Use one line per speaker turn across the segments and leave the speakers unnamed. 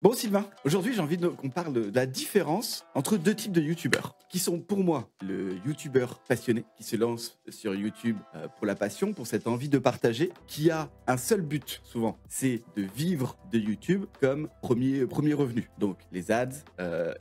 Bon Sylvain, aujourd'hui j'ai envie qu'on parle de la différence entre deux types de youtubeurs, qui sont pour moi le youtubeur passionné, qui se lance sur YouTube pour la passion, pour cette envie de partager, qui a un seul but souvent, c'est de vivre de YouTube comme premier revenu, donc les ads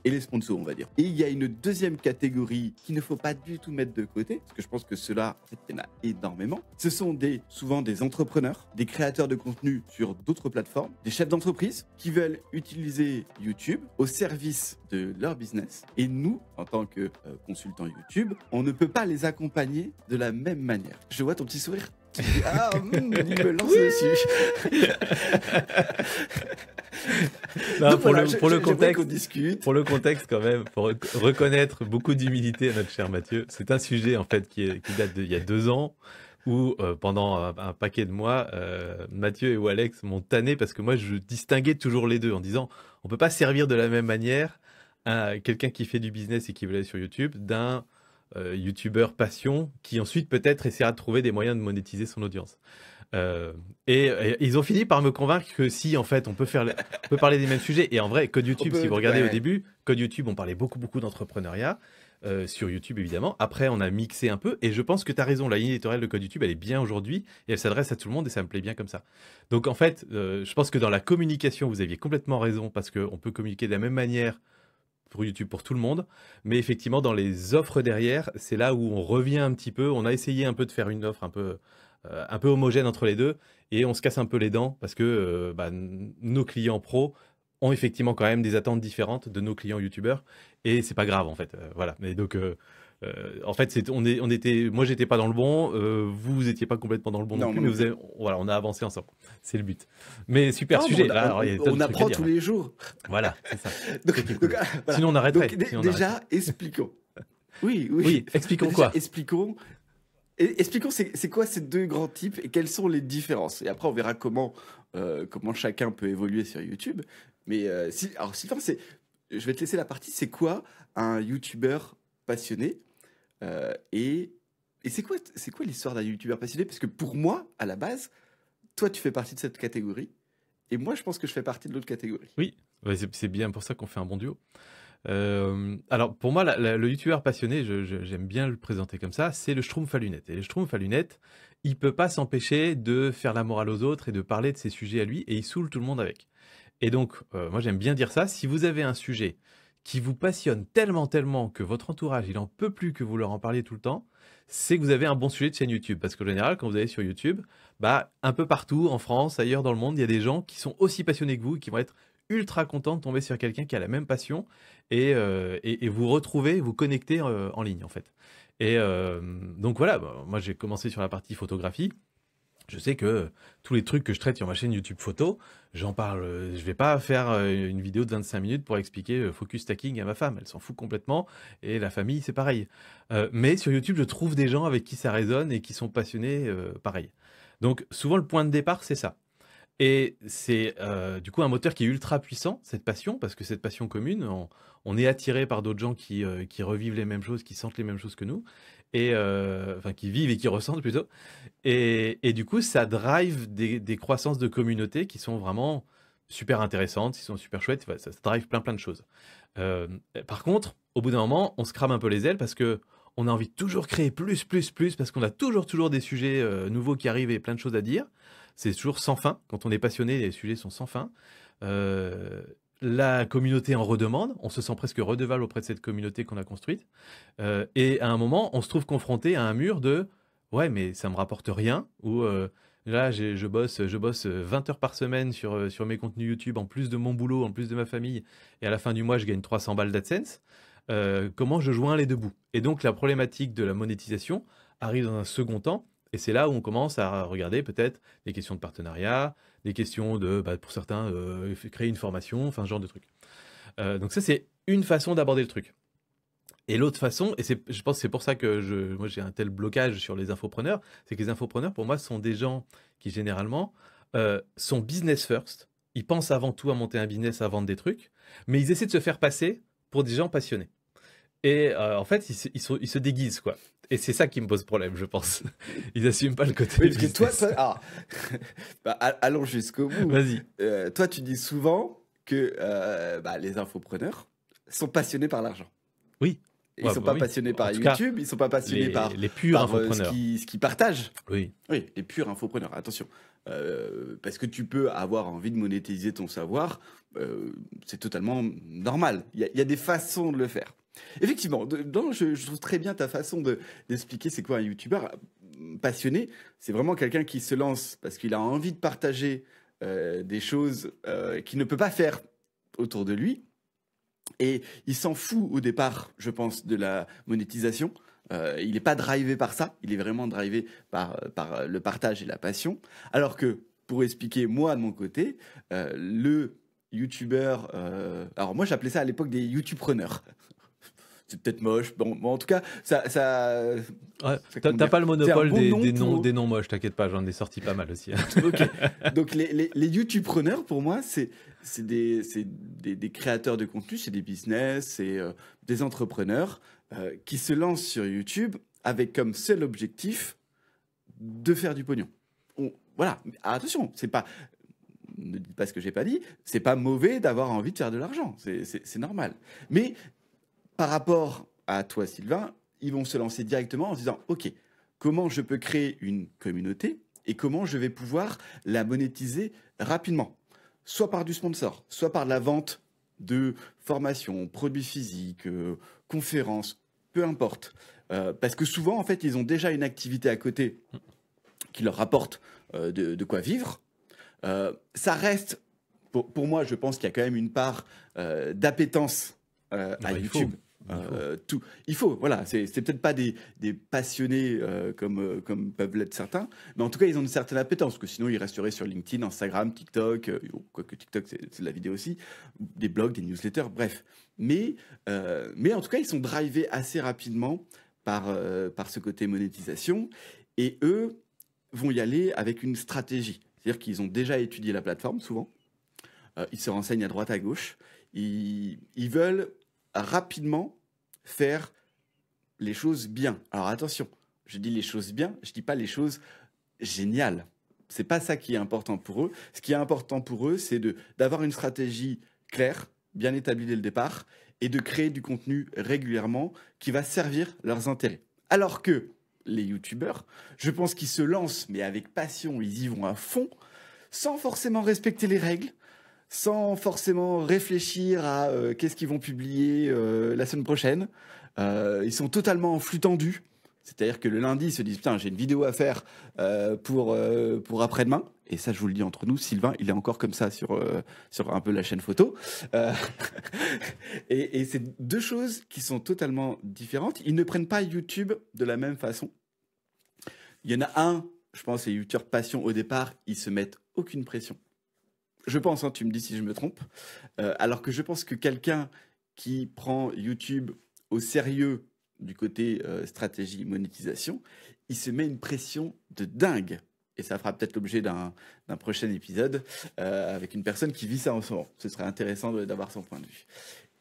et les sponsors on va dire. Et il y a une deuxième catégorie qu'il ne faut pas du tout mettre de côté, parce que je pense que cela, en fait, il y en a énormément. Ce sont souvent des entrepreneurs, des créateurs de contenu sur d'autres plateformes, des chefs d'entreprise qui veulent utiliser YouTube au service de leur business. Et nous, en tant que consultants YouTube, on ne peut pas les accompagner de la même manière. Je vois ton petit sourire. Tu dis, il me lance dessus.
Non,
Donc
pour,
voilà,
pour le
j'aimerais qu'on
contexte,
discute.
pour le contexte quand même, pour reconnaître beaucoup d'humilité à notre cher Mathieu, c'est un sujet en fait qui date d'il y a 2 ans où pendant un paquet de mois, Mathieu ou Alex m'ont tanné parce que moi je distinguais toujours les deux en disant on peut pas servir de la même manière quelqu'un qui fait du business et qui veut aller sur YouTube d'un YouTubeur passion qui ensuite peut-être essaiera de trouver des moyens de monétiser son audience. Et ils ont fini par me convaincre que si, en fait, on peut parler des mêmes sujets. Et en vrai, Code YouTube, si vous regardez au début, Code YouTube, on parlait beaucoup d'entrepreneuriat. Sur YouTube, évidemment. Après, on a mixé un peu. Et je pense que tu as raison. La ligne éditoriale de Code YouTube, elle est bien aujourd'hui. Et elle s'adresse à tout le monde. Et ça me plaît bien comme ça. Donc, en fait, je pense que dans la communication, vous aviez complètement raison. Parce qu'on peut communiquer de la même manière pour YouTube pour tout le monde, mais effectivement dans les offres derrière, c'est là où on revient un petit peu. On a essayé un peu de faire une offre un peu homogène entre les deux, et on se casse un peu les dents parce que nos clients pros ont effectivement quand même des attentes différentes de nos clients youtubeurs, et c'est pas grave en fait. Voilà. Mais donc en fait, moi j'étais pas dans le bon, vous étiez pas complètement dans le bon non plus, mais voilà, on a avancé ensemble. C'est le but. Mais super sujet.
On apprend tous les jours.
Voilà, c'est ça.
Donc,
voilà. Sinon on arrêterait.
Déjà, expliquons.
Oui, expliquons quoi.
Expliquons c'est quoi ces deux grands types et quelles sont les différences. Et après, on verra comment chacun peut évoluer sur YouTube. Mais alors Sylvain, je vais te laisser la partie. C'est quoi un YouTubeur passionné et c'est quoi l'histoire d'un YouTubeur passionné? Parce que pour moi, à la base, toi, tu fais partie de cette catégorie. Et moi, je pense que je fais partie de l'autre catégorie.
Oui, c'est bien pour ça qu'on fait un bon duo. Alors, pour moi, le youtubeur passionné, j'aime bien le présenter comme ça, c'est le Schtroumpf à lunettes. Et le Schtroumpf à lunettes, il peut pas s'empêcher de faire la morale aux autres et de parler de ses sujets à lui, et il saoule tout le monde avec. Et donc, moi, j'aime bien dire ça. Si vous avez un sujet qui vous passionne tellement que votre entourage, il en peut plus que vous leur en parliez tout le temps, c'est que vous avez un bon sujet de chaîne YouTube. Parce qu'en général, quand vous allez sur YouTube, un peu partout, en France, ailleurs dans le monde, il y a des gens qui sont aussi passionnés que vous et qui vont être ultra contents de tomber sur quelqu'un qui a la même passion et vous retrouver, vous connecter en ligne, en fait. Et donc voilà, moi, j'ai commencé sur la partie photographie. Je sais que tous les trucs que je traite sur ma chaîne YouTube photo, j'en parle. Je vais pas faire une vidéo de 25 minutes pour expliquer focus stacking à ma femme. Elle s'en fout complètement. Et la famille, c'est pareil. Mais sur YouTube, je trouve des gens avec qui ça résonne et qui sont passionnés pareil. Donc souvent, le point de départ, c'est ça. Et c'est du coup un moteur qui est ultra puissant, cette passion, parce que cette passion commune, on est attiré par d'autres gens qui revivent les mêmes choses, qui sentent les mêmes choses que nous, et enfin qui vivent et qui ressentent plutôt. Et du coup, ça drive des croissances de communauté qui sont vraiment super intéressantes, qui sont super chouettes. Ça drive plein de choses. Par contre, au bout d'un moment, on se crame un peu les ailes parce que on a envie de toujours créer plus, parce qu'on a toujours des sujets nouveaux qui arrivent et plein de choses à dire. C'est toujours sans fin. Quand on est passionné, les sujets sont sans fin. La communauté en redemande. On se sent presque redevable auprès de cette communauté qu'on a construite. Et à un moment, on se trouve confronté à un mur de « Ouais, mais ça me rapporte rien » ou là, je bosse 20 heures par semaine sur mes contenus YouTube, en plus de mon boulot, en plus de ma famille. Et à la fin du mois, je gagne 300 balles d'AdSense. Comment je joins les deux bouts? Et donc, la problématique de la monétisation arrive dans un second temps. Et c'est là où on commence à regarder peut-être des questions de partenariat, des questions de, pour certains, créer une formation, enfin ce genre de trucs. Donc ça, c'est une façon d'aborder le truc. Et l'autre façon, et je pense que c'est pour ça que moi j'ai un tel blocage sur les infopreneurs, c'est que les infopreneurs, pour moi, sont des gens qui généralement sont business first. Ils pensent avant tout à monter un business, à vendre des trucs, mais ils essaient de se faire passer pour des gens passionnés. Et en fait, ils se déguisent, quoi. Et c'est ça qui me pose problème, je pense. Ils n'assument pas le côté
parce que toi allons jusqu'au bout.
Vas-y.
Toi, tu dis souvent que les infopreneurs sont passionnés par l'argent.
Oui.
Ils ne sont pas passionnés par YouTube, ils ne sont pas passionnés par
les purs infopreneurs.
Ce qu'ils partagent.
Oui,
les purs infopreneurs, attention. Parce que tu peux avoir envie de monétiser ton savoir, c'est totalement normal. Il y a des façons de le faire. Effectivement, je trouve très bien ta façon d'expliquer c'est quoi un YouTuber passionné. C'est vraiment quelqu'un qui se lance parce qu'il a envie de partager des choses qu'il ne peut pas faire autour de lui. Et il s'en fout au départ, je pense, de la monétisation. Il n'est pas drivé par ça, il est vraiment drivé par le partage et la passion. Alors que, pour expliquer moi de mon côté, le YouTuber... alors moi j'appelais ça à l'époque des YouTubepreneurs. C'est peut-être moche, bon, en tout cas, ça
ouais, t'as pas le monopole
des
noms moches, t'inquiète pas, j'en ai sorti pas mal aussi.
Okay. Donc les YouTubepreneurs, pour moi, c'est des créateurs de contenu, c'est des business, c'est des entrepreneurs qui se lancent sur YouTube avec comme seul objectif de faire du pognon. Voilà, attention, c'est pas... Ne dites pas ce que j'ai pas dit, c'est pas mauvais d'avoir envie de faire de l'argent, c'est normal. Mais par rapport à toi, Sylvain, ils vont se lancer directement en se disant « Ok, comment je peux créer une communauté et comment je vais pouvoir la monétiser rapidement ?» Soit par du sponsor, soit par la vente de formations, produits physiques, conférences, peu importe. Parce que souvent, en fait, ils ont déjà une activité à côté qui leur rapporte de quoi vivre. Ça reste, pour moi, je pense qu'il y a quand même une part d'appétence à YouTube. Il faut, voilà, c'est peut-être pas des passionnés comme peuvent l'être certains, mais en tout cas ils ont une certaine appétence, parce que sinon ils resteraient sur LinkedIn, Instagram, TikTok, quoique TikTok c'est de la vidéo aussi, des blogs, des newsletters, bref. Mais en tout cas ils sont drivés assez rapidement par ce côté monétisation, et eux vont y aller avec une stratégie, c'est-à-dire qu'ils ont déjà étudié la plateforme souvent, ils se renseignent à droite à gauche, ils veulent rapidement faire les choses bien. Alors attention, je dis les choses bien, je dis pas les choses géniales. C'est pas ça qui est important pour eux. Ce qui est important pour eux, c'est d'avoir une stratégie claire, bien établie dès le départ, et de créer du contenu régulièrement qui va servir leurs intérêts. Alors que les youtubeurs, je pense qu'ils se lancent, mais avec passion, ils y vont à fond, sans forcément respecter les règles, sans forcément réfléchir à qu'est-ce qu'ils vont publier la semaine prochaine. Ils sont totalement en flux tendu. C'est-à-dire que le lundi, ils se disent « Putain, j'ai une vidéo à faire pour après-demain. » Et ça, je vous le dis entre nous, Sylvain, il est encore comme ça sur un peu la chaîne photo. Et c'est deux choses qui sont totalement différentes. Ils ne prennent pas YouTube de la même façon. Il y en a un, je pense, les youtubeurs passion au départ, ils se mettent aucune pression. Je pense, hein, tu me dis si je me trompe. Alors que je pense que quelqu'un qui prend YouTube au sérieux du côté stratégie, monétisation, il se met une pression de dingue. Et ça fera peut-être l'objet d'un prochain épisode avec une personne qui vit ça en ce moment. Ce serait intéressant d'avoir son point de vue.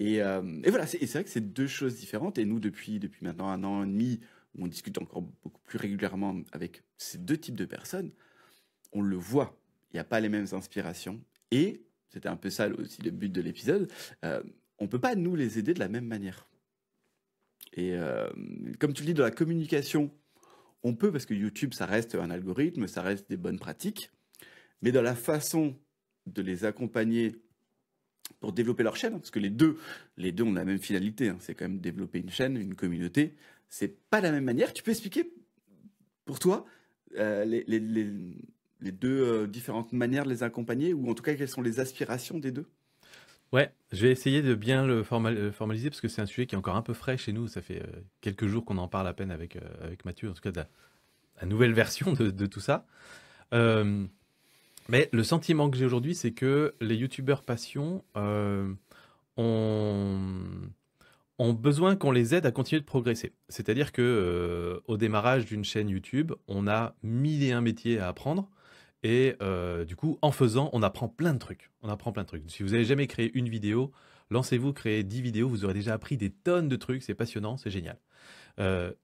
Et voilà, c'est vrai que c'est deux choses différentes. Et nous, depuis maintenant 1 an et demi, on discute encore beaucoup plus régulièrement avec ces deux types de personnes. On le voit, il n'y a pas les mêmes inspirations. Et, c'était un peu ça aussi le but de l'épisode, on ne peut pas nous les aider de la même manière. Et comme tu le dis, dans la communication, on peut, parce que YouTube, ça reste un algorithme, ça reste des bonnes pratiques, mais dans la façon de les accompagner pour développer leur chaîne, parce que les deux ont la même finalité, hein, c'est quand même développer une chaîne, une communauté, c'est pas la même manière. Tu peux expliquer, pour toi, les deux différentes manières de les accompagner, ou en tout cas, quelles sont les aspirations des deux?
Ouais, je vais essayer de bien le formaliser parce que c'est un sujet qui est encore un peu frais chez nous. Ça fait quelques jours qu'on en parle à peine avec Mathieu, en tout cas de la nouvelle version de tout ça. Mais le sentiment que j'ai aujourd'hui, c'est que les youtubeurs passion ont besoin qu'on les aide à continuer de progresser. C'est-à-dire que au démarrage d'une chaîne YouTube, on a 1001 métiers à apprendre. Et du coup, en faisant, on apprend plein de trucs. Si vous n'avez jamais créé une vidéo, lancez-vous, créez 10 vidéos, vous aurez déjà appris des tonnes de trucs, c'est passionnant, c'est génial.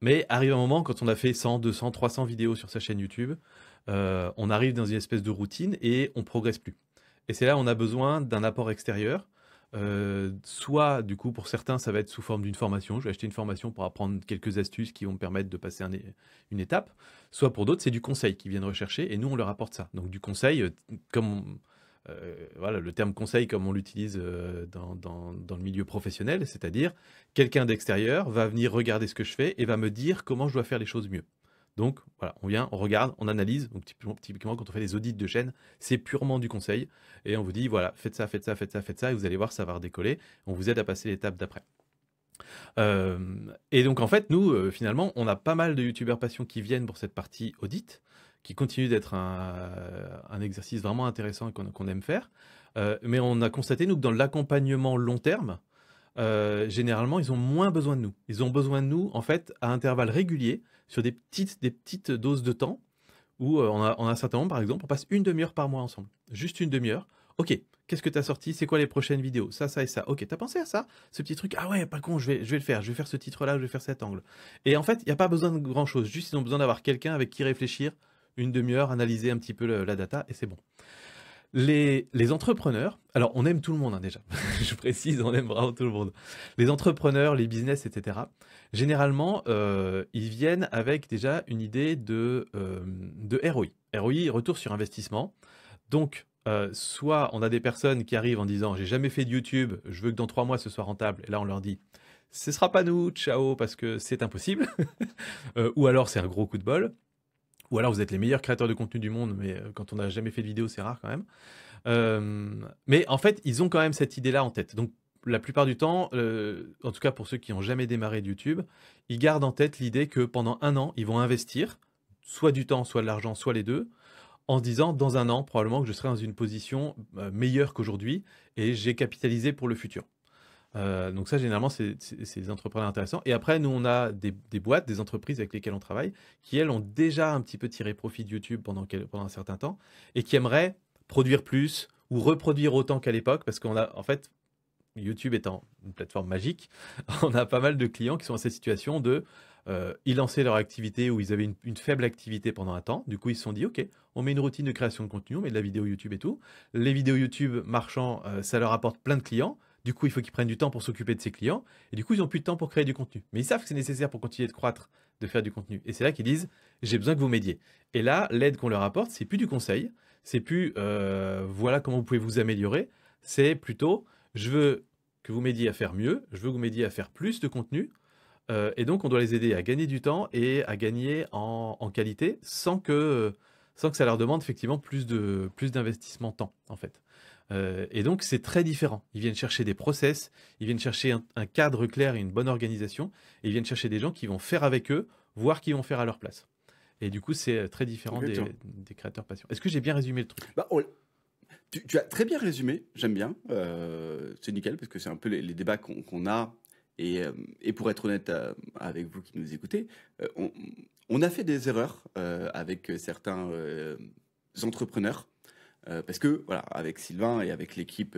Mais arrive un moment, quand on a fait 100, 200, 300 vidéos sur sa chaîne YouTube, on arrive dans une espèce de routine et on progresse plus. Et c'est là où on a besoin d'un apport extérieur. Soit, du coup, pour certains, ça va être sous forme d'une formation. Je vais acheter une formation pour apprendre quelques astuces qui vont me permettre de passer une étape. Soit pour d'autres, c'est du conseil qu'ils viennent rechercher et nous, on leur apporte ça. Donc, du conseil, voilà, le terme conseil, comme on l'utilise dans le milieu professionnel, c'est-à-dire quelqu'un d'extérieur va venir regarder ce que je fais et va me dire comment je dois faire les choses mieux. Donc, voilà, on vient, on regarde, on analyse. Donc, typiquement, quand on fait des audits de chaîne, c'est purement du conseil. Et on vous dit, voilà, faites ça, faites ça, faites ça, faites ça, et vous allez voir, ça va redécoller. On vous aide à passer l'étape d'après. Et donc, en fait, nous, finalement, on a pas mal de youtubeurs passion qui viennent pour cette partie audit, qui continue d'être un exercice vraiment intéressant et qu'on aime faire. Mais on a constaté, nous, que dans l'accompagnement long terme, généralement, ils ont moins besoin de nous. Ils ont besoin de nous, en fait, à intervalles réguliers, sur des petites doses de temps, où on a un certain nombre, par exemple, on passe une demi-heure par mois ensemble. Juste une demi-heure. Ok, qu'est-ce que tu as sorti? C'est quoi les prochaines vidéos? Ça et ça. Ok, t'as pensé à ça? Ce petit truc? Ah ouais, pas con, je vais le faire. Je vais faire ce titre-là, je vais faire cet angle. Et en fait, il n'y a pas besoin de grand-chose. Juste, ils ont besoin d'avoir quelqu'un avec qui réfléchir une demi-heure, analyser un petit peu la data, et c'est bon. Les entrepreneurs, alors on aime tout le monde, hein, déjà, je précise, on aime vraiment tout le monde. Les entrepreneurs, les business, etc., généralement, ils viennent avec déjà une idée de ROI. ROI, retour sur investissement. Donc, soit on a des personnes qui arrivent en disant « j'ai jamais fait de YouTube, je veux que dans 3 mois ce soit rentable », et là on leur dit « ce sera pas nous, ciao, parce que c'est impossible », ou alors c'est un gros coup de bol. Ou alors vous êtes les meilleurs créateurs de contenu du monde, mais quand on n'a jamais fait de vidéo, c'est rare quand même. Mais en fait, ils ont quand même cette idée-là en tête. Donc la plupart du temps, en tout cas pour ceux qui n'ont jamais démarré de YouTube, ils gardent en tête l'idée que pendant 1 an, ils vont investir soit du temps, soit de l'argent, soit les deux, en se disant dans 1 an, probablement que je serai dans une position meilleure qu'aujourd'hui et j'ai capitalisé pour le futur. Donc ça, généralement, c'est des entrepreneurs intéressants. Et après, nous, on a des boîtes, des entreprises avec lesquelles on travaille, qui, elles, ont déjà un petit peu tiré profit de YouTube pendant un certain temps, et qui aimeraient produire plus ou reproduire autant qu'à l'époque, parce qu'on a, en fait, YouTube étant une plateforme magique, on a pas mal de clients qui sont dans cette situation de... ils lançaient leur activité où ils avaient une faible activité pendant un temps. Du coup, ils se sont dit, OK, on met une routine de création de contenu, on met de la vidéo YouTube et tout. Les vidéos YouTube marchant, ça leur apporte plein de clients. Du coup, il faut qu'ils prennent du temps pour s'occuper de ces clients. Et du coup, ils n'ont plus de temps pour créer du contenu. Mais ils savent que c'est nécessaire pour continuer de croître, de faire du contenu. Et c'est là qu'ils disent, j'ai besoin que vous m'aidiez. Et là, l'aide qu'on leur apporte, c'est plus du conseil. C'est plus, voilà comment vous pouvez vous améliorer. C'est plutôt, je veux que vous m'aidiez à faire mieux. Je veux que vous m'aidiez à faire plus de contenu. Et donc, on doit les aider à gagner du temps et à gagner en qualité sans que ça leur demande effectivement plus d'investissement temps, en fait. Et donc, c'est très différent. Ils viennent chercher des process, ils viennent chercher un cadre clair et une bonne organisation, et ils viennent chercher des gens qui vont faire avec eux, voir qu'ils vont faire à leur place. Et du coup, c'est très différent des créateurs passion. Est-ce que j'ai bien résumé le truc?
Bah, tu as très bien résumé, j'aime bien. C'est nickel, parce que c'est un peu les débats qu'on a. Et pour être honnête avec vous qui nous écoutez, on a fait des erreurs avec certains entrepreneurs. Parce que, voilà, avec Sylvain et avec l'équipe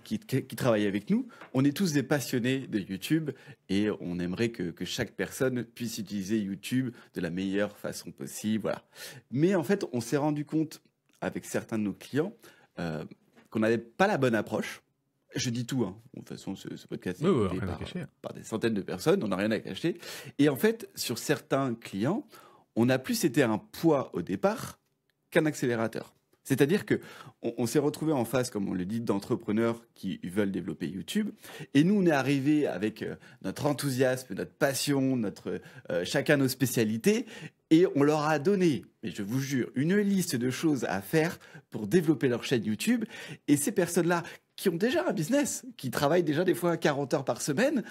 qui travaille avec nous, on est tous des passionnés de YouTube et on aimerait que chaque personne puisse utiliser YouTube de la meilleure façon possible. Voilà. Mais en fait, on s'est rendu compte avec certains de nos clients qu'on n'avait pas la bonne approche. Je dis tout, hein. De toute façon, ce podcast est écouté par des centaines de personnes, on n'a rien à cacher. Et en fait, sur certains clients, on a plus été un poids au départ qu'un accélérateur. C'est-à-dire que on s'est retrouvé en face, comme on le dit, d'entrepreneurs qui veulent développer YouTube. Et nous, on est arrivé avec notre enthousiasme, notre passion, chacun nos spécialités. Et on leur a donné, mais je vous jure, une liste de choses à faire pour développer leur chaîne YouTube. Et ces personnes-là, qui ont déjà un business, qui travaillent déjà des fois 40 heures par semaine,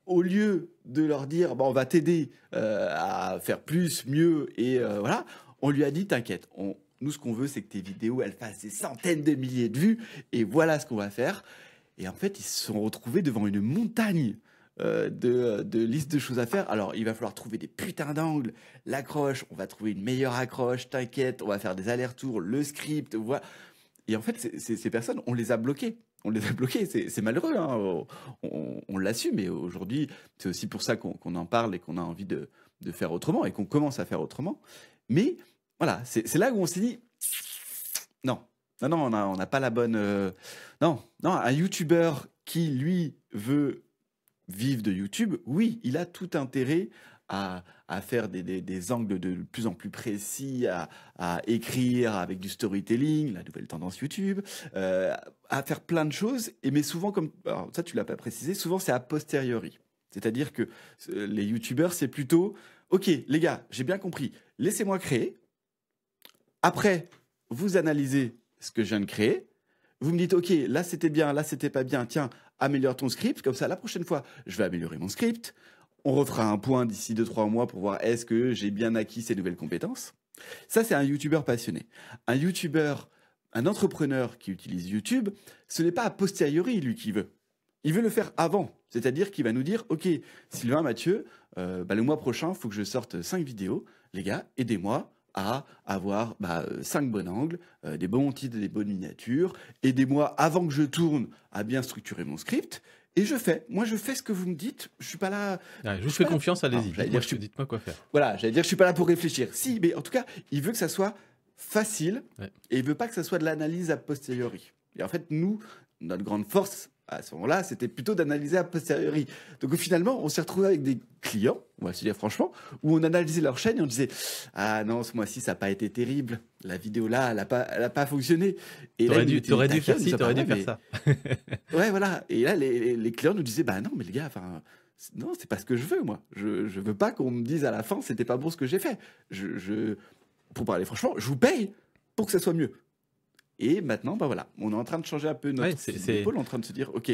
au lieu de leur dire on va t'aider à faire plus, mieux, et voilà, on lui a dit t'inquiète, nous ce qu'on veut c'est que tes vidéos elles fassent des centaines de milliers de vues, et voilà ce qu'on va faire. Et en fait, ils se sont retrouvés devant une montagne de listes de choses à faire. Alors, il va falloir trouver des putains d'angles, l'accroche, on va trouver une meilleure accroche, t'inquiète, on va faire des allers-retours, le script, voilà. Et en fait, ces personnes, on les a bloquées. On les a bloqués, c'est malheureux, hein. On l'assume, mais aujourd'hui, c'est aussi pour ça qu'on en parle et qu'on a envie de faire autrement et qu'on commence à faire autrement. Mais voilà, c'est là où on s'est dit, non, Non, on n'a pas la bonne. Non, un YouTuber qui, lui, veut vivre de YouTube, oui, il a tout intérêt à faire des angles de plus en plus précis, à écrire avec du storytelling, la nouvelle tendance YouTube, à faire plein de choses. Mais souvent, alors ça, tu l'as pas précisé, souvent c'est a posteriori. C'est-à-dire que les YouTubers, c'est plutôt, ok, les gars, j'ai bien compris, laissez-moi créer. Après, vous analysez ce que je viens de créer. Vous me dites, ok, là c'était bien, là c'était pas bien. Tiens, améliore ton script. Comme ça, la prochaine fois, je vais améliorer mon script. On refera un point d'ici 2-3 mois pour voir est-ce que j'ai bien acquis ces nouvelles compétences. Ça, c'est un YouTuber passionné. Un YouTuber, un entrepreneur qui utilise YouTube, ce n'est pas a posteriori, lui, qui veut. Il veut le faire avant. C'est-à-dire qu'il va nous dire, ok, Sylvain, Mathieu, le mois prochain, il faut que je sorte 5 vidéos. Les gars, aidez-moi à avoir 5 bons angles, des bons titres, des bonnes miniatures. Aidez-moi, avant que je tourne, à bien structurer mon script. Et je fais ce que vous me dites. Je suis pas là.
Ouais, je vous fais confiance, allez-y. Dites-moi quoi faire.
Voilà, j'allais dire, je suis pas là pour réfléchir. Si, mais en tout cas, il veut que ça soit facile, et il veut pas que ça soit de l'analyse a posteriori. Et en fait, nous, notre grande force à ce moment-là, c'était plutôt d'analyser a posteriori. Donc finalement, on s'est retrouvé avec des clients, on va se dire franchement, où on analysait leur chaîne et on disait ah non, ce mois-ci ça n'a pas été terrible, la vidéo là, elle a pas fonctionné. Et
t'aurais dû faire ci, t'aurais dû faire ça.
Ouais, voilà. Et là, les clients nous disaient bah non, mais les gars, enfin. Non, c'est pas ce que je veux, moi. Je veux pas qu'on me dise à la fin, c'était pas bon ce que j'ai fait. Pour parler franchement, je vous paye pour que ça soit mieux. Et maintenant, voilà, on est en train de changer un peu notre épaule, en train de se dire, ok.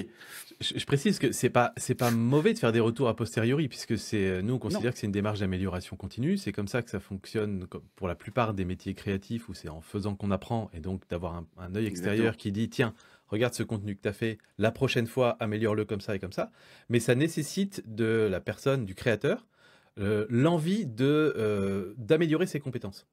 Je précise que c'est pas mauvais de faire des retours a posteriori, puisque nous on considère que c'est une démarche d'amélioration continue. C'est comme ça que ça fonctionne pour la plupart des métiers créatifs, où c'est en faisant qu'on apprend, et donc d'avoir un œil extérieur qui dit tiens, regarde ce contenu que tu as fait, la prochaine fois améliore-le comme ça et comme ça. Mais ça nécessite de la personne, du créateur, l'envie d'améliorer ses compétences.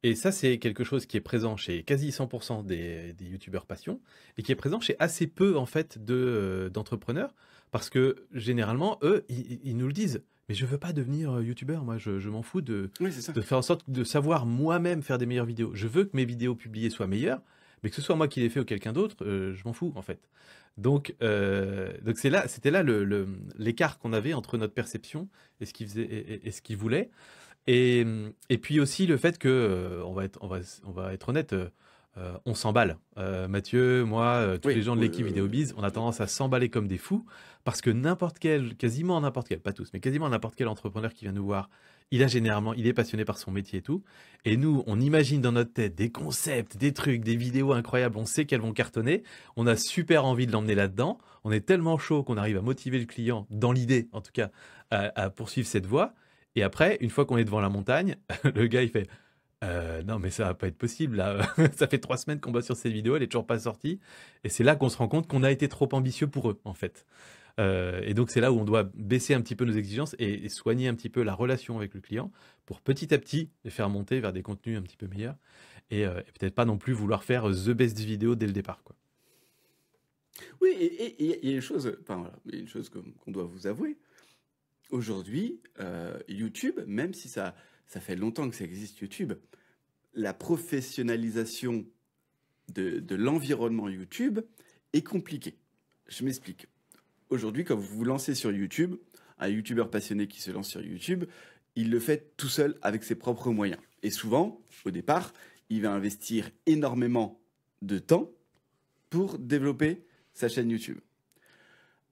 Et ça, c'est quelque chose qui est présent chez quasi 100% des youtubeurs passion et qui est présent chez assez peu en fait d'entrepreneurs, parce que généralement, eux, ils nous le disent. Mais je veux pas devenir youtubeur, moi, je m'en fous de faire en sorte de savoir moi-même faire des meilleures vidéos. Je veux que mes vidéos publiées soient meilleures, mais que ce soit moi qui les fais ou quelqu'un d'autre, je m'en fous en fait. Donc c'était là l'écart qu'on avait entre notre perception et ce qu'ils faisaient et ce qu'ils voulaient. Et puis aussi le fait que, on va être honnête, on s'emballe. Mathieu, moi, tous les gens de l'équipe VidéoBiz, on a tendance à s'emballer comme des fous parce que quasiment n'importe quel, pas tous, mais quasiment n'importe quel entrepreneur qui vient nous voir, il est passionné par son métier et tout. Et nous, on imagine dans notre tête des concepts, des trucs, des vidéos incroyables. On sait qu'elles vont cartonner. On a super envie de l'emmener là-dedans. On est tellement chaud qu'on arrive à motiver le client, dans l'idée en tout cas, à poursuivre cette voie. Et après, une fois qu'on est devant la montagne, le gars, il fait non, mais ça va pas être possible. Là. Ça fait 3 semaines qu'on bosse sur cette vidéo, elle est toujours pas sortie. Et c'est là qu'on se rend compte qu'on a été trop ambitieux pour eux, en fait. Et donc, c'est là où on doit baisser un petit peu nos exigences et soigner un petit peu la relation avec le client pour petit à petit les faire monter vers des contenus un petit peu meilleurs. Et peut-être pas non plus vouloir faire the best vidéo dès le départ, quoi.
Oui, et il y a une chose, qu'on doit vous avouer. Aujourd'hui, YouTube, même si ça fait longtemps que ça existe YouTube, la professionnalisation de l'environnement YouTube est compliquée. Je m'explique. Aujourd'hui, quand vous vous lancez sur YouTube, un YouTuber passionné qui se lance sur YouTube, il le fait tout seul avec ses propres moyens. Et souvent, au départ, il va investir énormément de temps pour développer sa chaîne YouTube.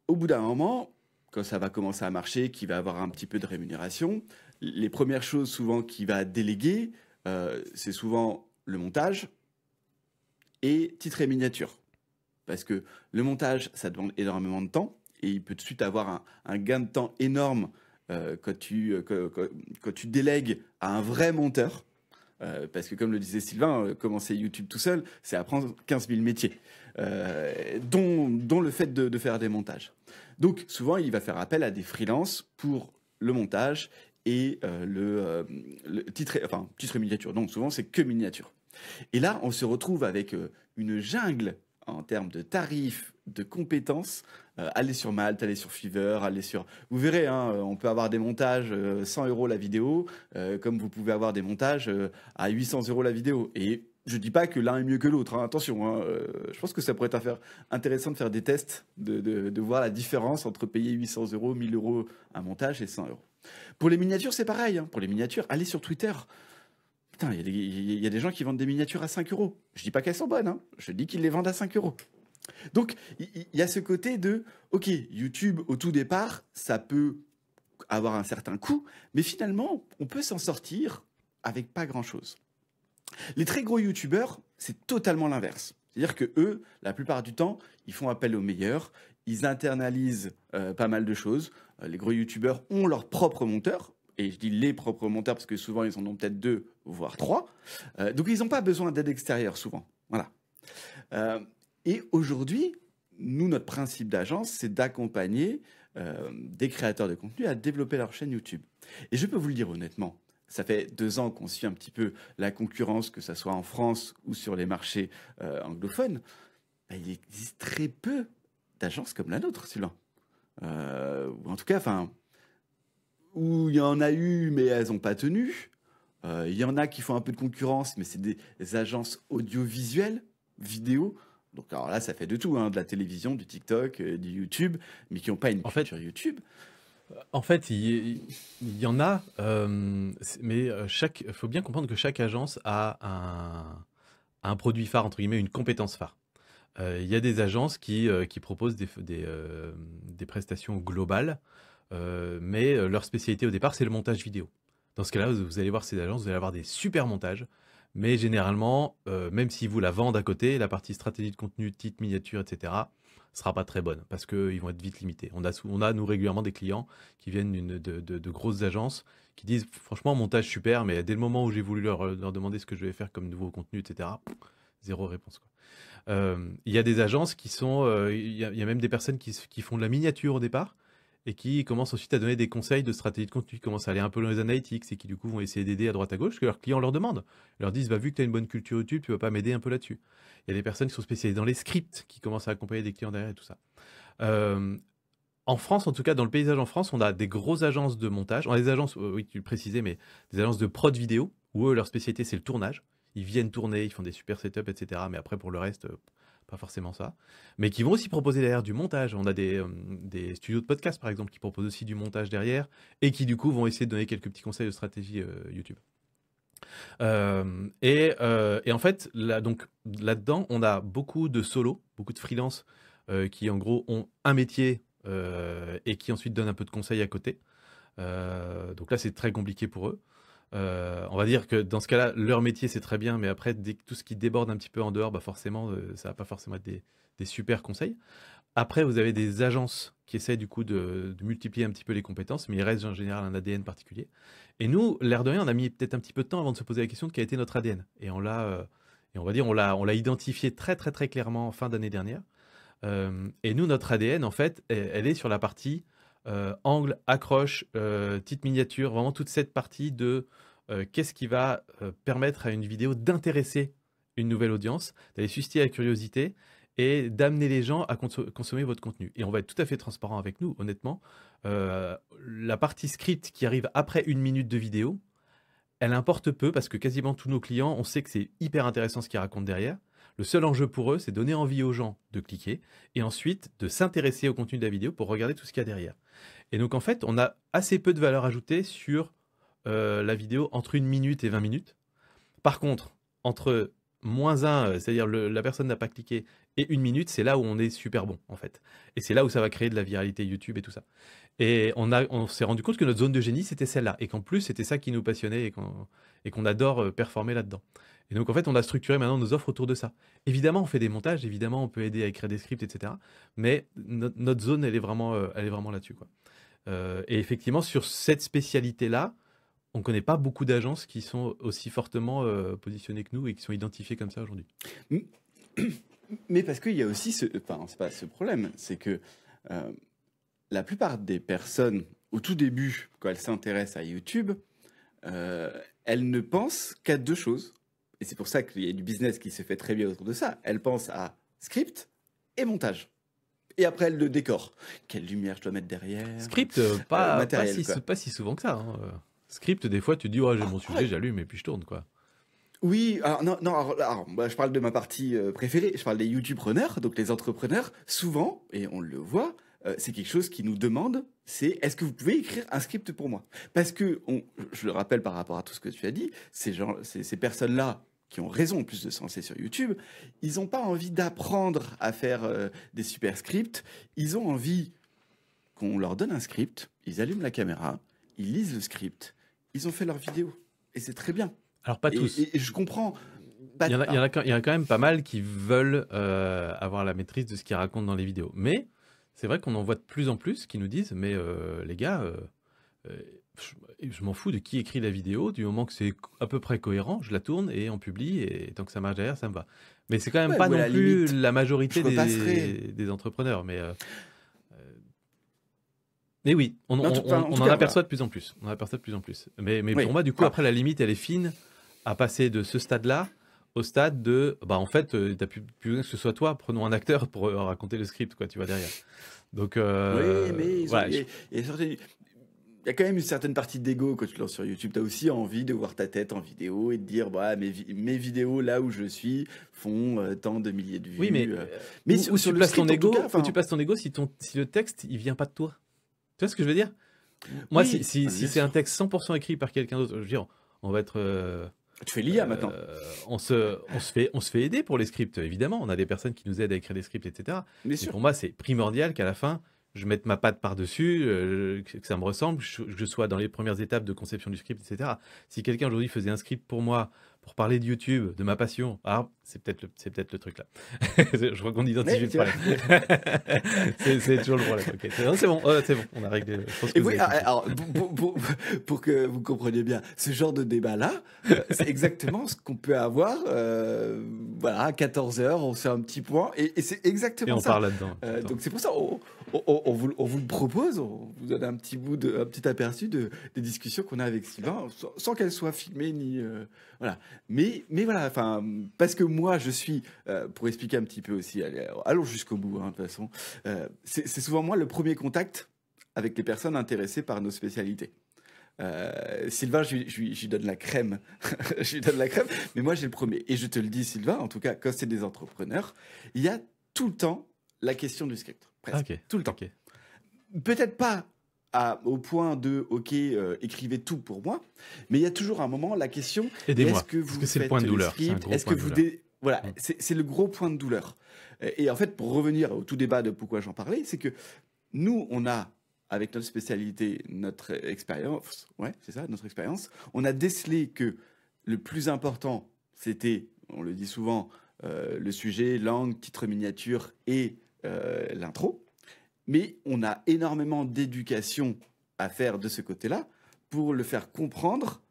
Au bout d'un moment, quand ça va commencer à marcher, qu'il va avoir un petit peu de rémunération, les premières choses souvent qu'il va déléguer, c'est souvent le montage et titre et miniature. Parce que le montage, ça demande énormément de temps et il peut tout de suite avoir un gain de temps énorme quand tu délègues à un vrai monteur. Parce que comme le disait Sylvain, commencer YouTube tout seul, c'est apprendre 15 000 métiers, dont le fait de faire des montages. Donc souvent, il va faire appel à des freelances pour le montage et le titre et miniature. Donc souvent, c'est que miniature. Et là, on se retrouve avec une jungle en termes de tarifs, de compétences. Allez sur Malte, allez sur Fiverr, vous verrez, on peut avoir des montages 100 € la vidéo, comme vous pouvez avoir des montages à 800 € la vidéo. Et Je dis pas que l'un est mieux que l'autre, hein, attention. Hein, je pense que ça pourrait être intéressant de faire des tests, de voir la différence entre payer 800 euros, 1000 euros un montage et 100 euros. Pour les miniatures, c'est pareil. Hein. Pour les miniatures, allez sur Twitter. Putain, il y a des gens qui vendent des miniatures à 5 euros. Je dis pas qu'elles sont bonnes, hein. Je dis qu'ils les vendent à 5 euros. Donc, il y a ce côté de, ok, YouTube, au tout départ, ça peut avoir un certain coût, mais finalement, on peut s'en sortir avec pas grand-chose. Les très gros YouTubeurs, c'est totalement l'inverse. C'est-à-dire que eux, la plupart du temps, ils font appel aux meilleurs, ils internalisent pas mal de choses. Les gros YouTubeurs ont leur propre monteur, et je dis les propres monteurs parce que souvent ils en ont peut-être 2, voire 3. Donc ils n'ont pas besoin d'aide extérieure souvent. Voilà. Et aujourd'hui, nous, notre principe d'agence, c'est d'accompagner des créateurs de contenu à développer leur chaîne YouTube. Et je peux vous le dire honnêtement, ça fait 2 ans qu'on suit un petit peu la concurrence, que ce soit en France ou sur les marchés anglophones. Il existe très peu d'agences comme la nôtre, Sylvain. Ou en tout cas, où il y en a eu, mais elles n'ont pas tenu. Il y en a qui font un peu de concurrence, mais c'est des agences audiovisuelles, vidéo. Donc alors là, ça fait de tout, hein, de la télévision, du TikTok, du YouTube, mais qui n'ont pas une culture YouTube.
En fait, il y en a, mais il faut bien comprendre que chaque agence a un produit phare, entre guillemets, une compétence phare. Il y a des agences qui proposent des prestations globales, mais leur spécialité au départ, c'est le montage vidéo. Dans ce cas-là, vous allez voir ces agences, vous allez avoir des super montages, mais généralement, même si vous la vendent à côté, la partie stratégie de contenu, titre, miniature, etc., sera pas très bonne parce qu'ils vont être vite limités. On a, nous, régulièrement des clients qui viennent de grosses agences qui disent franchement, montage super, mais dès le moment où j'ai voulu leur demander ce que je vais faire comme nouveau contenu, etc., zéro réponse, quoi. Il y a des agences qui sont. Il y a même des personnes qui font de la miniature au départ et qui commencent ensuite à donner des conseils de stratégie de contenu, qui commencent à aller un peu dans les analytics et qui du coup vont essayer d'aider à droite à gauche, que leurs clients leur demandent. Ils leur disent vu que tu as une bonne culture YouTube, tu ne vas pas m'aider un peu là-dessus. Il y a des personnes qui sont spécialisées dans les scripts, qui commencent à accompagner des clients derrière et tout ça. En France, en tout cas, dans le paysage en France, on a des grosses agences de montage. On a des agences, oui, tu le précisais, mais des agences de prod vidéo, où eux, leur spécialité, c'est le tournage. Ils viennent tourner, ils font des super setups, etc. Mais après, pour le reste, pas forcément ça. Mais qui vont aussi proposer derrière du montage. On a des studios de podcast, par exemple, qui proposent aussi du montage derrière et qui, du coup, vont essayer de donner quelques petits conseils de stratégie YouTube. Et en fait, là-dedans, on a beaucoup de solos, beaucoup de freelance qui, en gros, ont un métier et qui ensuite donnent un peu de conseils à côté. Donc là, c'est très compliqué pour eux. On va dire que dans ce cas-là, leur métier c'est très bien, mais après tout ce qui déborde un petit peu en dehors, forcément, ça va pas forcément être des super conseils. Après, vous avez des agences qui essaient du coup de multiplier un petit peu les compétences, mais il reste en général un ADN particulier. Et nous, l'air de rien, on a mis peut-être un petit peu de temps avant de se poser la question de quel était notre ADN. Et on va dire, on l'a identifié très très très clairement en fin d'année dernière. Et nous, notre ADN, en fait, elle est sur la partie angle, accroche, petite miniature, vraiment toute cette partie de qu'est-ce qui va permettre à une vidéo d'intéresser une nouvelle audience, d'aller susciter la curiosité et d'amener les gens à consommer votre contenu. Et on va être tout à fait transparent avec nous, honnêtement. La partie script qui arrive après 1 minute de vidéo, elle importe peu parce que quasiment tous nos clients, on sait que c'est hyper intéressant ce qu'ils racontent derrière. Le seul enjeu pour eux, c'est donner envie aux gens de cliquer et ensuite de s'intéresser au contenu de la vidéo pour regarder tout ce qu'il y a derrière. Et donc, en fait, on a assez peu de valeur ajoutée sur la vidéo entre 1 minute et 20 minutes. Par contre, entre -1, c'est-à-dire la personne n'a pas cliqué, et 1 minute, c'est là où on est super bon, en fait. Et c'est là où ça va créer de la viralité YouTube et tout ça. Et on s'est rendu compte que notre zone de génie, c'était celle-là. Et qu'en plus, c'était ça qui nous passionnait et qu'on adore performer là-dedans. Et donc, en fait, on a structuré maintenant nos offres autour de ça. Évidemment, on fait des montages, évidemment, on peut aider à écrire des scripts, etc. Mais notre zone, elle est vraiment là-dessus, quoi. Et effectivement, sur cette spécialité-là, on ne connaît pas beaucoup d'agences qui sont aussi fortement positionnées que nous et qui sont identifiées comme ça aujourd'hui.
Mais parce qu'il y a aussi c'est pas ce problème, c'est que la plupart des personnes, au tout début, quand elles s'intéressent à YouTube, elles ne pensent qu'à 2 choses. Et c'est pour ça qu'il y a du business qui se fait très bien autour de ça. Elles pensent à script et montage. Et après, elles le décorent. Quelle lumière je dois mettre derrière?
Script, pas si souvent que ça. Hein. Script, des fois, tu te dis, j'ai mon sujet, j'allume et puis je tourne, quoi.
Oui, alors non, non, moi, je parle de ma partie préférée, je parle des YouTubepreneurs, donc les entrepreneurs, souvent, et on le voit, c'est quelque chose qui nous demande, c'est est-ce que vous pouvez écrire un script pour moi? Parce que, je le rappelle par rapport à tout ce que tu as dit, ces personnes-là qui ont raison en plus de se lancer sur YouTube, ils n'ont pas envie d'apprendre à faire des super scripts, ils ont envie qu'on leur donne un script, ils allument la caméra, ils lisent le script, ils ont fait leur vidéo, et c'est très bien.
Alors, pas tous.
Et je comprends.
Il y en a quand même pas mal qui veulent avoir la maîtrise de ce qu'ils racontent dans les vidéos. Mais c'est vrai qu'on en voit de plus en plus qui nous disent, mais les gars, je m'en fous de qui écrit la vidéo, du moment que c'est à peu près cohérent, je la tourne et on publie, et tant que ça marche derrière, ça me va. Mais c'est quand même
Ouais,
pas
ou à
non
la
plus
limite,
la majorité
je repasserai.
des entrepreneurs. Mais oui,
Mais en
on
tout
en
cas,
aperçoit
voilà.
de plus en plus. On en aperçoit de plus en plus. Mais pour
Oui.
moi, du coup,
Enfin,
après, la limite, elle est fine à passer de ce stade-là au stade de, bah, en fait, t'as plus besoin que ce soit toi. Prenons un acteur pour raconter le script, quoi, tu vois, derrière. Donc,
oui, mais
voilà.
il y a quand même une certaine partie d'ego quand tu te lances sur YouTube. Tu as aussi envie de voir ta tête en vidéo et de dire bah, mes vidéos là où je suis font tant de milliers de
Oui, mais
vues. Mais
où
sur
tu
le
places ton
script, en tout
ego,
cas,
où tu
enfin,
places ton ego si le texte, il vient pas de toi. Tu vois ce que je veux dire? Moi,
oui,
si
bien
c'est un
sûr.
texte 100% écrit par quelqu'un d'autre, je veux dire, on va être.
Tu fais l'IA maintenant.
On se fait aider pour les scripts, évidemment. On a des personnes qui nous aident à écrire des scripts, etc.
Bien
Mais
sûr.
pour moi, c'est primordial qu'à la fin, je mette ma patte par-dessus, que ça me ressemble, que je sois dans les premières étapes de conception du script, etc. Si quelqu'un aujourd'hui faisait un script pour moi, pour parler de YouTube, de ma passion, ah, c'est peut-être le truc là. Je crois qu'on identifie
Mais
le
tu vois.
problème. C'est toujours le problème. Ok. Non, c'est bon, on a réglé. Je pense que
Et
vous
oui,
avez compris.
alors, pour que vous compreniez bien, ce genre de débat-là, c'est exactement ce qu'on peut avoir. Voilà, à 14 heures, on fait un petit point, et c'est
Et
exactement
on
ça.
part là-dedans. J'adore.
Donc c'est pour ça, on vous le propose, on vous donne un petit un petit aperçu des discussions qu'on a avec Sylvain, sans qu'elles soient filmées ni voilà. Mais voilà, enfin, parce que moi, je suis, pour expliquer un petit peu aussi, allons jusqu'au bout, hein, de toute façon. C'est souvent moi le premier contact avec les personnes intéressées par nos spécialités. Sylvain, je lui donne la crème. Je lui donne la crème, mais moi j'ai le premier. Et je te le dis, Sylvain, en tout cas, quand c'est des entrepreneurs, il y a tout le temps la question du script.
Ah,
Presque.
ok.
Tout le temps.
Ok.
Peut-être pas au point de, OK, écrivez tout pour moi, mais il y a toujours un moment la question, et est-ce
Aidez-moi,
que
parce
vous
que c'est le
faites
point de
les
douleur. C'est un
scripts?
gros
Est-ce
point
que
de
vous...
douleur.
Voilà,
Mm.
c'est le gros point de douleur. Et en fait, pour revenir au tout débat de pourquoi j'en parlais, c'est que nous, on a, avec notre spécialité, notre expérience, ouais, c'est ça, notre expérience, on a décelé que le plus important, c'était, on le dit souvent, le sujet, langue, titre miniature et l'intro. Mais on a énormément d'éducation à faire de ce côté-là pour le faire comprendre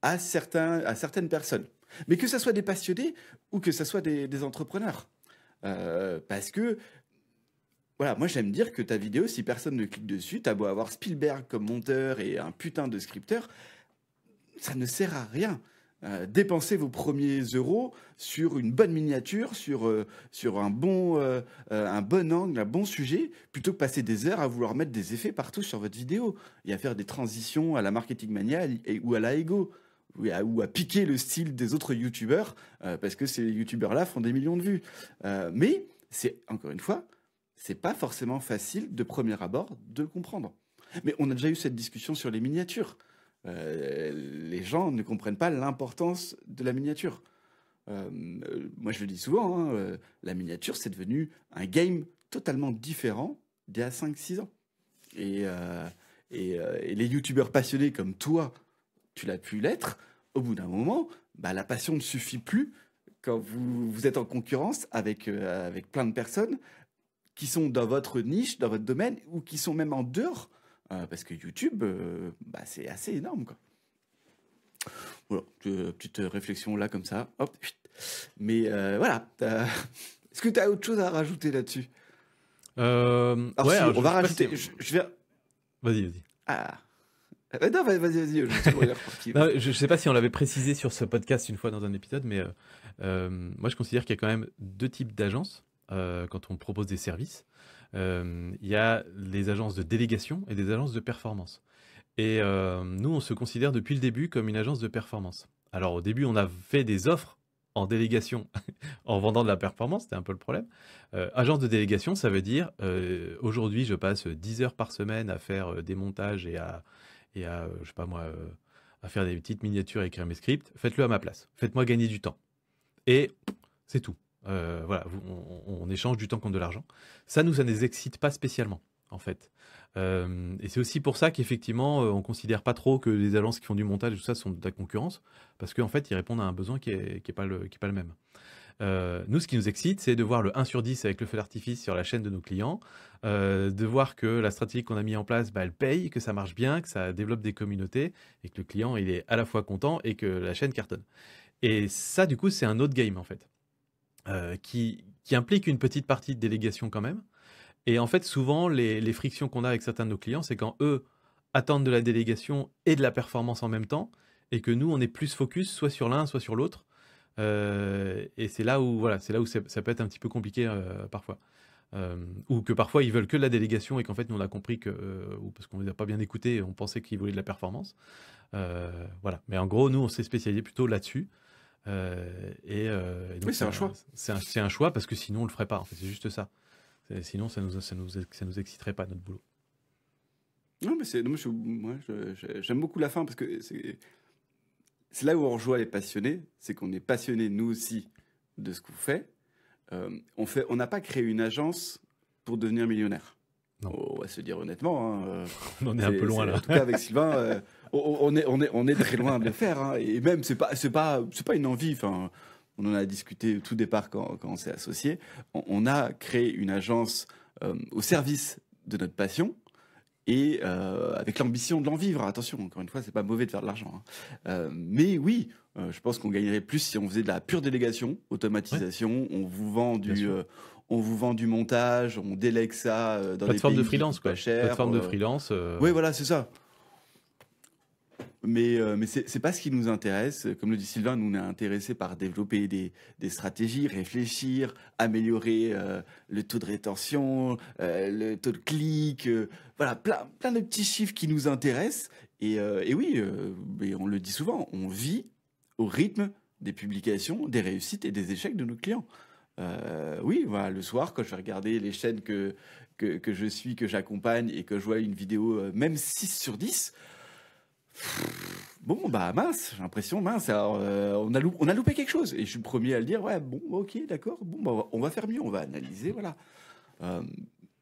à certaines personnes. Mais que ce soit des passionnés ou que ce soit des entrepreneurs. Parce que, voilà, moi j'aime dire que ta vidéo, si personne ne clique dessus, t'as beau avoir Spielberg comme monteur et un putain de scripteur, ça ne sert à rien. Dépensez vos premiers euros sur une bonne miniature, sur un bon angle, un bon sujet, plutôt que passer des heures à vouloir mettre des effets partout sur votre vidéo et à faire des transitions à la Marketing Mania ou à la Ego, ou à piquer le style des autres youtubeurs, parce que ces youtubeurs-là font des millions de vues. Mais c'est, encore une fois, c'est pas forcément facile de premier abord de le comprendre. Mais on a déjà eu cette discussion sur les miniatures. Les gens ne comprennent pas l'importance de la miniature. Moi, je le dis souvent, hein, la miniature, c'est devenu un game totalement différent d'il y a 5-6 ans. Et les youtubeurs passionnés comme toi, tu l'as pu l'être, au bout d'un moment, bah, la passion ne suffit plus quand vous êtes en concurrence avec plein de personnes qui sont dans votre niche, dans votre domaine, ou qui sont même en dehors. Parce que YouTube, bah, c'est assez énorme, quoi. Voilà, petite réflexion là, comme ça. Hop. Mais voilà. Est-ce que tu as autre chose à rajouter là-dessus? Alors,
Ouais,
si,
alors,
on va
sais pas
rajouter.
si-
Je vais.
Vas-y.
Ah. Non, vas-y, je suis reparti.
Non, je ne sais pas si on l'avait précisé sur ce podcast une fois dans un épisode, mais moi je considère qu'il y a quand même deux types d'agences quand on propose des services. Il y a les agences de délégation et des agences de performance. Et nous, on se considère depuis le début comme une agence de performance. Alors au début, on a fait des offres en délégation en vendant de la performance, c'était un peu le problème. Agence de délégation, ça veut dire aujourd'hui, je passe 10 heures par semaine à faire des montages et à je sais pas moi, à faire des petites miniatures et écrire mes scripts. Faites-le à ma place. Faites-moi gagner du temps. Et c'est tout. Voilà, on échange du temps contre de l'argent. Ça ne nous excite pas spécialement, en fait. Et c'est aussi pour ça qu'effectivement, on considère pas trop que les agences qui font du montage et tout ça sont de la concurrence, parce qu'en fait, ils répondent à un besoin qui est pas le même. Nous, ce qui nous excite, c'est de voir le 1 sur 10 avec le feu d'artifice sur la chaîne de nos clients, de voir que la stratégie qu'on a mis en place, bah, elle paye, que ça marche bien, que ça développe des communautés, et que le client, il est à la fois content et que la chaîne cartonne. Et ça, du coup, c'est un autre game, en fait, qui implique une petite partie de délégation quand même. Et en fait, souvent, les frictions qu'on a avec certains de nos clients, c'est quand eux attendent de la délégation et de la performance en même temps, et que nous, on est plus focus soit sur l'un, soit sur l'autre. Et c'est là où, voilà, c'est là où ça peut être un petit peu compliqué parfois. Ou que parfois, ils veulent que de la délégation et qu'en fait, nous, on a compris que, ou parce qu'on ne les a pas bien écoutés, on pensait qu'ils voulaient de la performance. Voilà. Mais en gros, nous, on s'est spécialisé plutôt là-dessus. Et donc,
Oui, c'est un choix.
C'est un choix parce que sinon, on le ferait pas. En fait, c'est juste ça. Sinon, ça nous exciterait pas notre boulot.
Non, mais j'aime beaucoup la fin parce que c'est là où on rejoint les passionnés, c'est qu'on est passionnés nous aussi de ce qu'on fait. On n'a pas créé une agence pour devenir millionnaire.
Non.
On va se dire honnêtement.
On en est un peu loin là.
En tout cas, avec Sylvain, on est très loin de le faire. Hein. Et même, c'est pas une envie. Enfin, on en a discuté au tout départ quand on s'est associés. On a créé une agence au service de notre passion. Et avec l'ambition de l'en vivre. Attention, encore une fois, c'est pas mauvais de faire de l'argent. Hein. Mais oui, je pense qu'on gagnerait plus si on faisait de la pure délégation, automatisation. Ouais. On vous vend du montage, on délègue ça dans
plateforme
des pays
de freelance, quoi.
Pas cher.
Plateforme de freelance.
Oui, voilà, c'est ça. Mais c'est pas ce qui nous intéresse. Comme le dit Sylvain, nous on est intéressés par développer des stratégies, réfléchir, améliorer le taux de rétention, le taux de clic, voilà, plein de petits chiffres qui nous intéressent. Et oui, mais on le dit souvent, on vit au rythme des publications, des réussites et des échecs de nos clients. Oui, voilà, le soir, quand je vais regarder les chaînes que je suis, que j'accompagne et que je vois une vidéo, même 6 sur 10, bon, bah mince, j'ai l'impression, mince, alors, on a loupé quelque chose. Et je suis le premier à le dire, ouais, bon, ok, d'accord, bon, bah, on va faire mieux, on va analyser, voilà.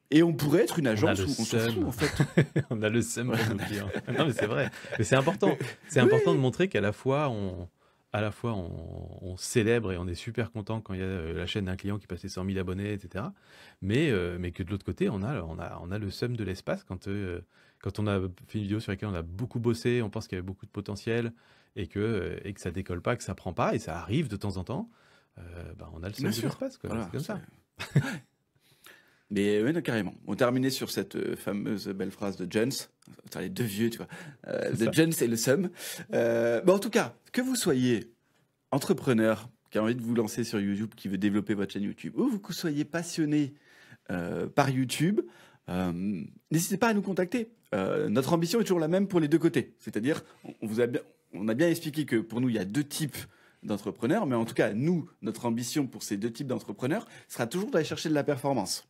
Et on pourrait être une agence où on s'en fout, en fait.
On a le seum pour nos clients. Non, mais c'est vrai. Mais c'est important. C'est important de montrer qu'à la fois, on célèbre et on est super content quand il y a la chaîne d'un client qui passe les 100 000 abonnés, etc. Mais que de l'autre côté, on a le seum de l'espace quand on a fait une vidéo sur laquelle on a beaucoup bossé, on pense qu'il y avait beaucoup de potentiel et que ça décolle pas, que ça prend pas, et ça arrive de temps en temps, on a le seum de l'espace. Voilà, c'est comme ça.
Mais oui, non, carrément. On terminait sur cette fameuse belle phrase de Jones. Les deux vieux, tu vois. De Jones et le seum. En tout cas, que vous soyez entrepreneur qui a envie de vous lancer sur YouTube, qui veut développer votre chaîne YouTube, ou que vous soyez passionné par YouTube, n'hésitez pas à nous contacter. Notre ambition est toujours la même pour les deux côtés. C'est-à-dire, on a bien expliqué que pour nous, il y a deux types d'entrepreneurs, mais en tout cas, nous, notre ambition pour ces deux types d'entrepreneurs sera toujours d'aller chercher de la performance.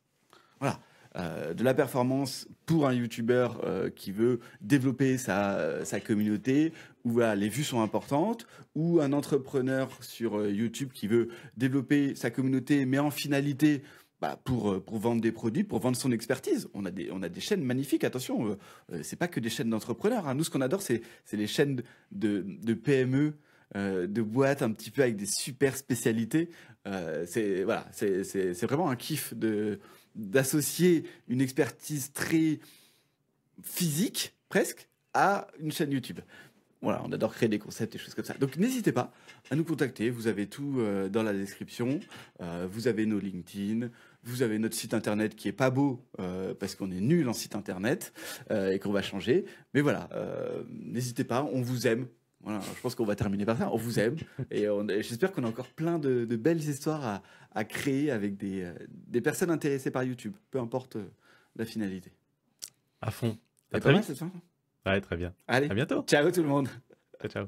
Voilà. De la performance pour un YouTuber qui veut développer sa communauté, où voilà, les vues sont importantes, ou un entrepreneur sur YouTube qui veut développer sa communauté, mais en finalité pour vendre des produits, pour vendre son expertise. On a des chaînes magnifiques, attention, c'est pas que des chaînes d'entrepreneurs. Hein. Nous, ce qu'on adore, c'est les chaînes de PME, de boîtes un petit peu avec des super spécialités. C'est vraiment un kiff d'associer une expertise très physique, presque, à une chaîne YouTube. Voilà, on adore créer des concepts et choses comme ça. Donc n'hésitez pas à nous contacter. Vous avez tout dans la description. Vous avez nos LinkedIn. Vous avez notre site internet qui est pas beau parce qu'on est nul en site internet et qu'on va changer. Mais voilà, n'hésitez pas. On vous aime. Voilà, je pense qu'on va terminer par ça. On vous aime et j'espère qu'on a encore plein de belles histoires à créer avec des personnes intéressées par YouTube, peu importe la finalité.
À fond.
À très vite.
Ouais, très bien.
Allez,
à bientôt.
Ciao tout le monde.
Ciao, ciao.